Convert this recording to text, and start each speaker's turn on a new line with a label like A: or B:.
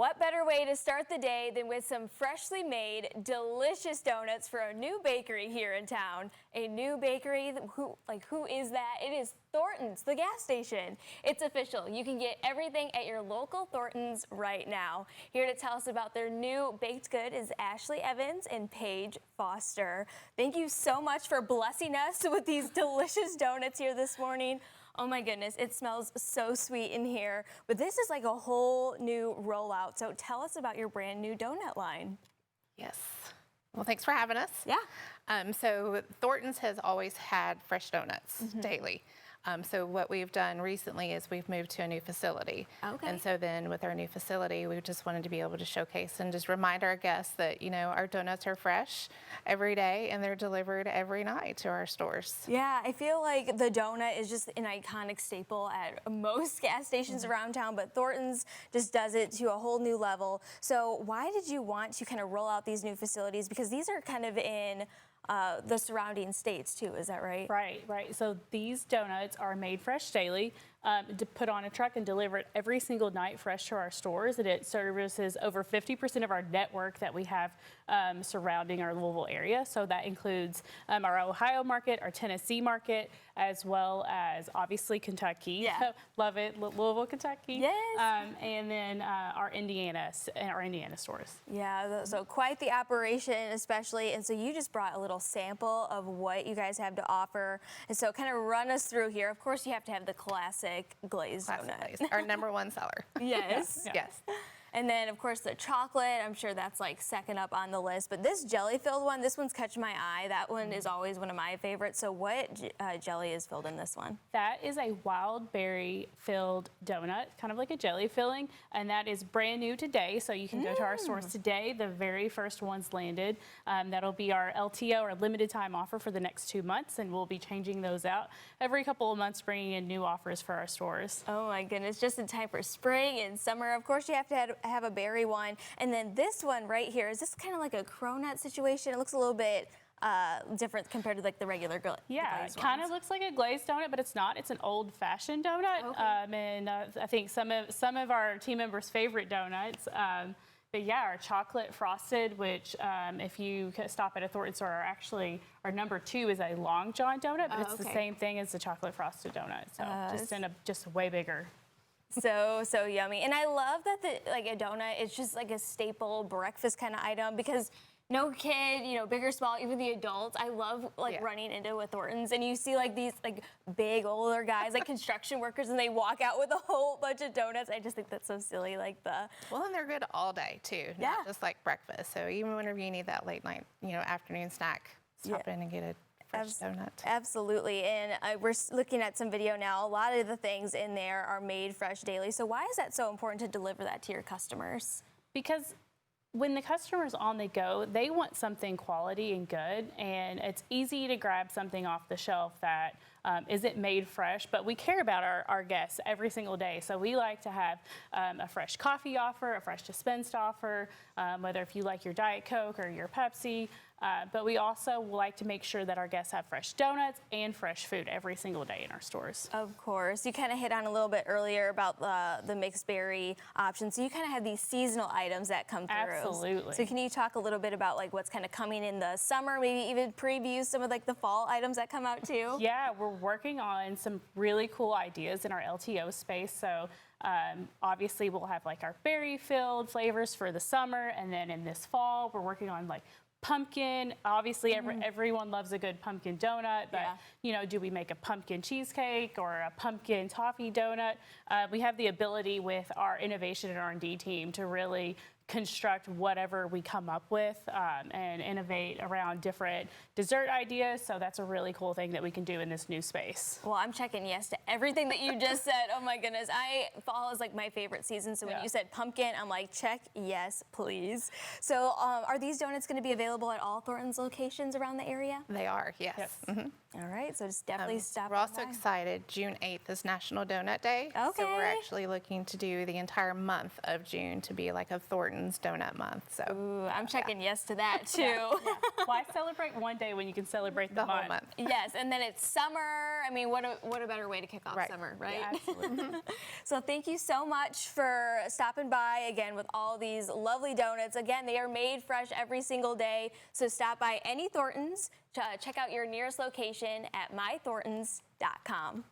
A: What better way to start the day than with some freshly made, delicious donuts for a new bakery here in town? A new bakery, who is that? It is Thorntons, the gas station. It's official. You can get everything at your local Thorntons right now. Here to tell us about their new baked good is Ashley Evans and Paige Foster. Thank you so much for blessing us with these delicious donuts here this morning. Oh my goodness, it smells so sweet in here. But this is like a whole new rollout. So tell us about your brand new donut line.
B: Yes. Well, thanks for having us.
A: Yeah.
B: So Thorntons has always had fresh donuts daily. So what we've done recently is we've moved to a new facility.
A: Okay.
B: And so then with our new facility, we just wanted to be able to showcase and just remind our guests that, you know, our donuts are fresh every day and they're delivered every night to our stores.
A: Yeah, I feel like the donut is just an iconic staple at most gas stations around town, but Thorntons just does it to a whole new level. So why did you want to kind of roll out these new facilities? Because these are kind of in the surrounding states too, is that right?
C: Right. So these donuts are made fresh daily, to put on a truck and delivered every single night fresh to our stores. And it services over 50% of our network that we have surrounding our Louisville area. So that includes our Ohio market, our Tennessee market, as well as obviously Kentucky.
A: Yeah.
C: Love it, Louisville, Kentucky.
A: Yes.
C: And then our Indiana stores.
A: Yeah, so quite the operation, especially. And so you just brought a little sample of what you guys have to offer. And so kind of run us through here. Of course, you have to have the classic glazed donut.
B: Glazed, our #1 seller.
A: Yes.
B: Yeah. Yes.
A: And then, of course, the chocolate, I'm sure that's like second up on the list. But this jelly-filled one, this one's catching my eye. That one is always one of my favorites. So what jelly is filled in this one?
C: That is a wild berry-filled donut, kind of like a jelly filling, and that is brand new today. So you can go to our stores today. The very first one's landed. That'll be our LTO, or limited time offer, for the next 2 months, and we'll be changing those out every couple of months, bringing in new offers for our stores.
A: Oh my goodness, just in time for spring and summer. Of course, you have to have a berry one. And then this one right here, is this kind of like a cronut situation? It looks a little bit different compared to like the regular glazed
C: Yeah, it kind of looks like a glazed donut, but it's not. It's an old-fashioned donut.
A: Okay.
C: And I think some of our team members' favorite donuts. But yeah, our chocolate frosted, which if you stop at a Thorntons store, actually our #2 is a Long John donut, but it's the same thing as the chocolate frosted donut. So just way bigger.
A: So yummy. And I love that a donut is just like a staple breakfast kind of item, because no kid, big or small, even the adults, I love running into a Thorntons and you see like these like big older guys, like construction workers, and they walk out with a whole bunch of donuts. I just think that's so silly.
B: Well, and they're good all day too, not just like breakfast. So even whenever you need that late night, afternoon snack, stop in and get a fresh donut.
A: Absolutely. And we're looking at some video now. A lot of the things in there are made fresh daily. So why is that so important to deliver that to your customers?
C: Because when the customer's on the go, they want something quality and good, and it's easy to grab something off the shelf that isn't made fresh, but we care about our guests every single day. So we like to have a fresh coffee offer, a fresh dispensed offer, whether if you like your Diet Coke or your Pepsi. But we also like to make sure that our guests have fresh donuts and fresh food every single day in our stores.
A: Of course. You kind of hit on a little bit earlier about the mixed berry option. So you kind of have these seasonal items that come through.
C: Absolutely.
A: So can you talk a little bit about like what's kind of coming in the summer, maybe even preview some of like the fall items that come out too?
C: Yeah, we're working on some really cool ideas in our LTO space. So obviously we'll have like our berry-filled flavors for the summer, and then in this fall we're working on like pumpkin. Obviously everyone loves a good pumpkin donut, but do we make a pumpkin cheesecake or a pumpkin toffee donut? We have the ability with our innovation and R&D team to really construct whatever we come up with and innovate around different dessert ideas. So that's a really cool thing that we can do in this new space.
A: Well, I'm checking yes to everything that you just said. Oh my goodness. Fall is like my favorite season. So when you said pumpkin, I'm like, check yes, please. So are these donuts going to be available at all Thorntons locations around the area?
B: They are, yes.
A: All right, so just definitely stop.
B: We're also excited. June 8th is National Donut Day.
A: Okay.
B: So we're actually looking to do the entire month of June to be like a Thorntons Thorntons Donut Month. So
A: Ooh, I'm checking yes to that too.
C: Yeah. Why celebrate one day when you can celebrate
B: the whole month.
A: Yes, and then it's summer. I mean, what a better way to kick off summer, right?
C: Yeah, absolutely.
A: So thank you so much for stopping by again with all these lovely donuts. Again, they are made fresh every single day. So stop by any Thorntons, check out your nearest location at mythorntons.com.